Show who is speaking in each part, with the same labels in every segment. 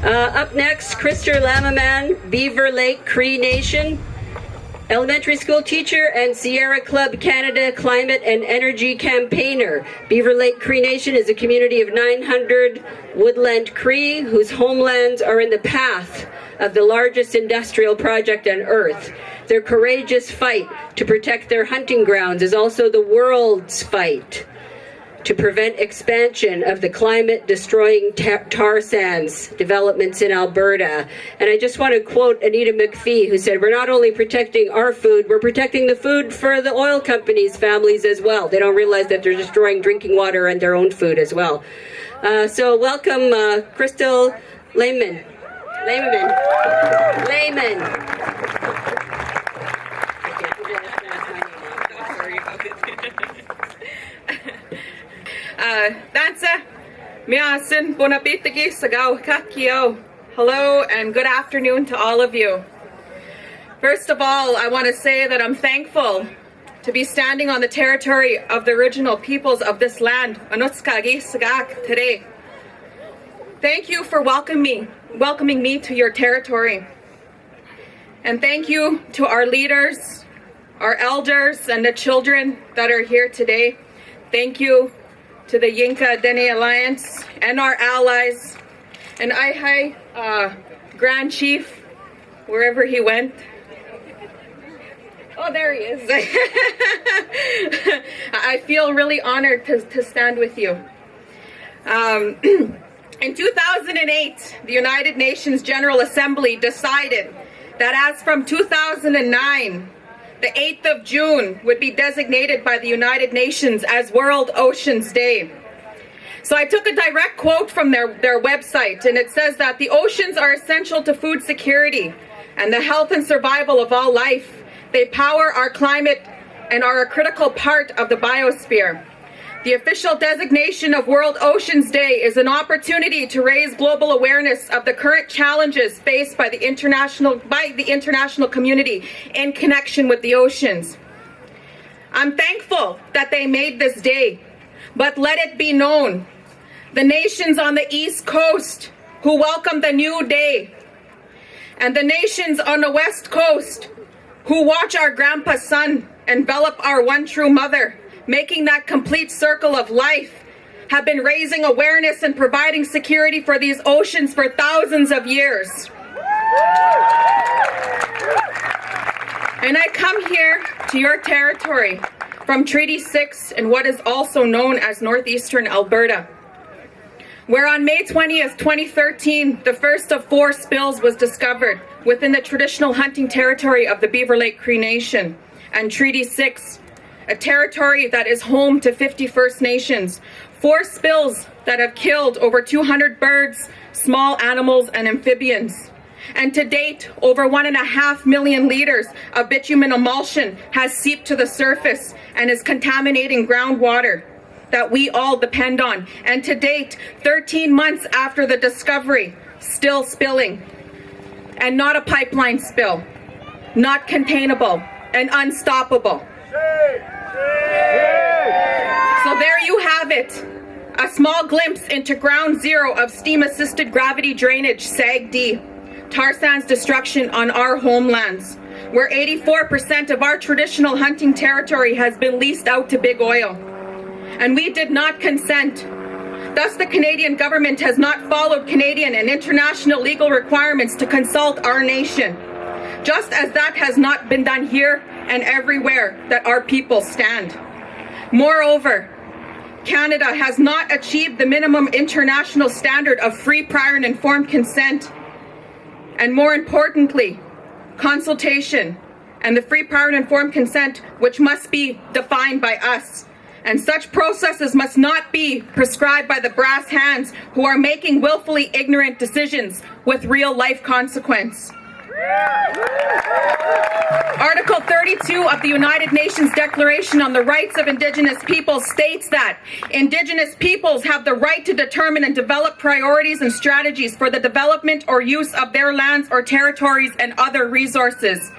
Speaker 1: Up next, Krister Lameman, Beaver Lake Cree Nation, elementary school teacher and Sierra Club Canada climate and energy campaigner. Beaver Lake Cree Nation is a community of 900 woodland Cree whose homelands are in the path of the largest industrial project on Earth. Their courageous fight to protect their hunting grounds is also the world's fight to prevent expansion of the climate-destroying tar sands developments in Alberta. And I just want to quote Anita McPhee, who said, "We're not only protecting our food, we're protecting the food for the oil companies' families as well. They don't realize that they're destroying drinking water and their own food as well." So welcome, Krister Lameman.
Speaker 2: Dansa, miasin, bonapitigi, sagaw, kakio. Hello and good afternoon to all of you. First of all, I want to say that I'm thankful to be standing on the territory of the original peoples of this land, Anutskagi, Sagak, today. Thank you for welcoming me to your territory. And thank you to our leaders, our elders, and the children that are here today. Thank you to the Yinka Dene Alliance and our allies, and Ihai, Grand Chief, wherever he went. Oh, there he is. I feel really honored to stand with you. In 2008, the United Nations General Assembly decided that as from 2009, the 8th of June would be designated by the United Nations as World Oceans Day. So I took a direct quote from their website, and it says that the oceans are essential to food security and the health and survival of all life. They power our climate and are a critical part of the biosphere. The official designation of World Oceans Day is an opportunity to raise global awareness of the current challenges faced by the international community in connection with the oceans. I'm thankful that they made this day, but let it be known, the nations on the East Coast who welcome the new day, and the nations on the West Coast who watch our grandpa's son envelop our one true mother, making that complete circle of life, have been raising awareness and providing security for these oceans for thousands of years. And I come here to your territory from Treaty 6 in what is also known as northeastern Alberta, where on May 20th, 2013, the first of 4 spills was discovered within the traditional hunting territory of the Beaver Lake Cree Nation and Treaty 6, a territory that is home to 50 First Nations. 4 spills that have killed over 200 birds, small animals, and amphibians. And to date, over 1.5 million liters of bitumen emulsion has seeped to the surface and is contaminating groundwater that we all depend on. And to date, 13 months after the discovery, still spilling. And not a pipeline spill, not containable, and unstoppable. So there you have it, a small glimpse into ground zero of steam-assisted gravity drainage, SAGD, tar sands destruction on our homelands, where 84% of our traditional hunting territory has been leased out to big oil. And we did not consent. Thus, the Canadian government has not followed Canadian and international legal requirements to consult our nation, just as that has not been done here and everywhere that our people stand. Moreover, Canada has not achieved the minimum international standard of free, prior, and informed consent, and more importantly, consultation and the free, prior, and informed consent which must be defined by us. And such processes must not be prescribed by the brass hands who are making willfully ignorant decisions with real life consequence. Article 32 of the United Nations Declaration on the Rights of Indigenous Peoples states that Indigenous peoples have the right to determine and develop priorities and strategies for the development or use of their lands or territories and other resources.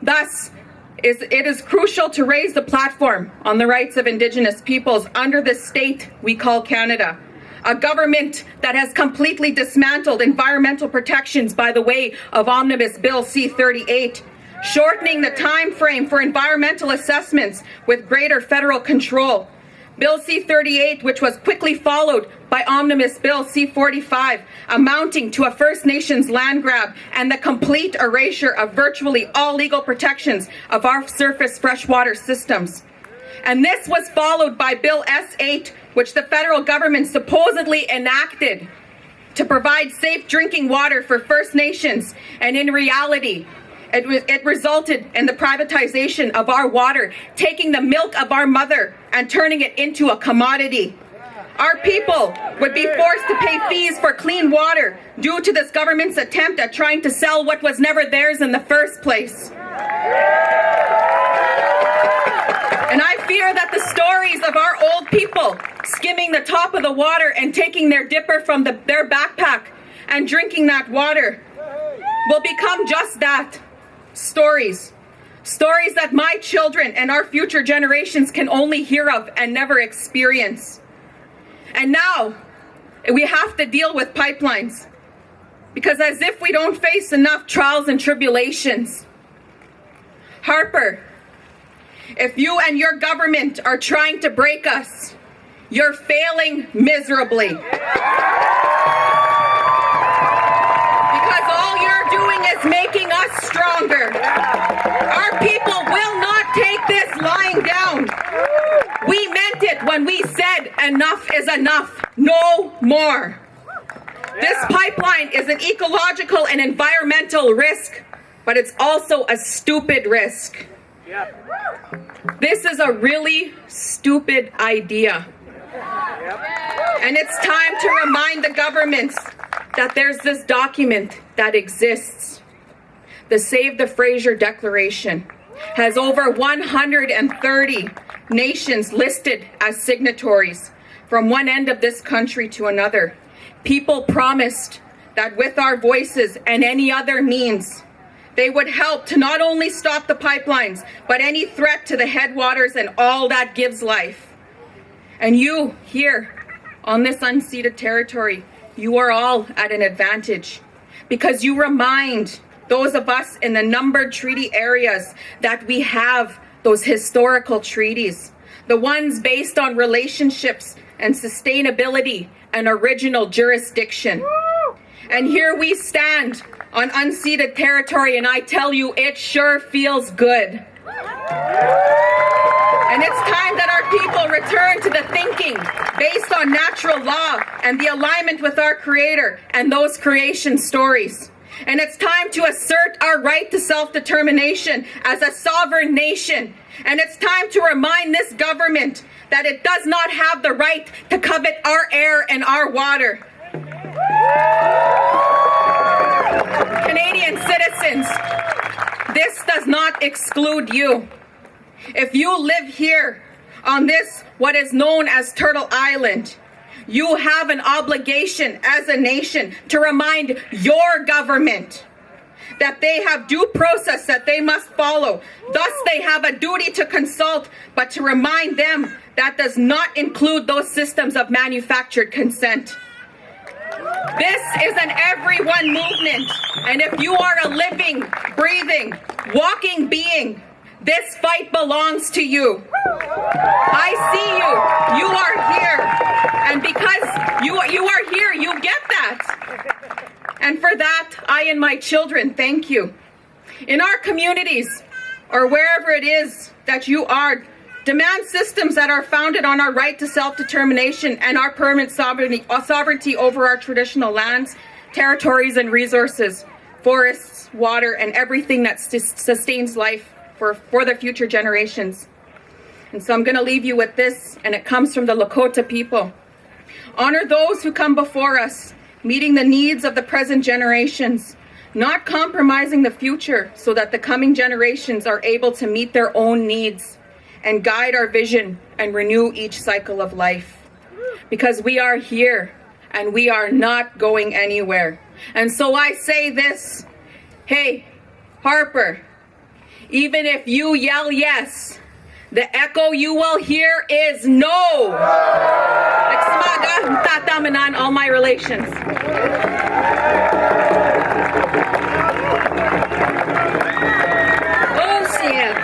Speaker 2: Thus, it is crucial to raise the platform on the rights of Indigenous peoples under the state we call Canada. a government that has completely dismantled environmental protections by the way of Omnibus Bill C-38, shortening the time frame for environmental assessments with greater federal control. Bill C-38, which was quickly followed by Omnibus Bill C-45, amounting to a First Nations land grab and the complete erasure of virtually all legal protections of our surface freshwater systems. And this was followed by Bill S-8, which the federal government supposedly enacted to provide safe drinking water for First Nations, and in reality, it resulted in the privatization of our water, taking the milk of our mother and turning it into a commodity. Our people would be forced to pay fees for clean water due to this government's attempt at trying to sell what was never theirs in the first place. And I fear that the stories of our old people skimming the top of the water and taking their dipper from their backpack and drinking that water will become just that. Stories that my children and our future generations can only hear of and never experience. And now we have to deal with pipelines, because as if we don't face enough trials and tribulations. Harper, if you and your government are trying to break us, you're failing miserably. Because all you're doing is making us stronger. Our people will not take this lying down. We meant it when we said enough is enough, no more. This pipeline is an ecological and environmental risk, but it's also a stupid risk. This is a really stupid idea. And it's time to remind the governments that there's this document that exists. The Save the Fraser Declaration has over 130 nations listed as signatories from one end of this country to another. People promised that with our voices and any other means, they would help to not only stop the pipelines, but any threat to the headwaters and all that gives life. And you here on this unceded territory, you are all at an advantage, because you remind those of us in the numbered treaty areas that we have those historical treaties, the ones based on relationships and sustainability and original jurisdiction. And here we stand on unceded territory, and I tell you, it sure feels good. And it's time that our people return to the thinking based on natural law and the alignment with our Creator and those creation stories. And it's time to assert our right to self-determination as a sovereign nation. And it's time to remind this government that it does not have the right to covet our air and our water. Canadian citizens, this does not exclude you. If you live here on this, what is known as Turtle Island, you have an obligation as a nation to remind your government that they have due process that they must follow. Thus, they have a duty to consult, but to remind them that does not include those systems of manufactured consent. This is an everyone movement, and if you are a living, breathing, walking being, this fight belongs to you. I see you. You are here. And because you are here, you get that. And for that, I and my children thank you. In our communities, or wherever it is that you are, demand systems that are founded on our right to self-determination and our permanent sovereignty over our traditional lands, territories, and resources, forests, water, and everything that sustains life for the future generations. And so I'm going to leave you with this, and it comes from the Lakota people. Honor those who come before us, meeting the needs of the present generations, not compromising the future so that the coming generations are able to meet their own needs, and guide our vision and renew each cycle of life. Because we are here, and we are not going anywhere. And so I say this, hey, Harper, even if you yell yes, the echo you will hear is no. Taga, Tatamanan, all my relations.
Speaker 1: OCM.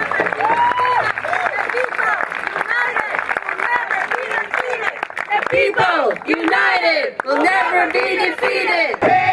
Speaker 1: People united will never be defeated.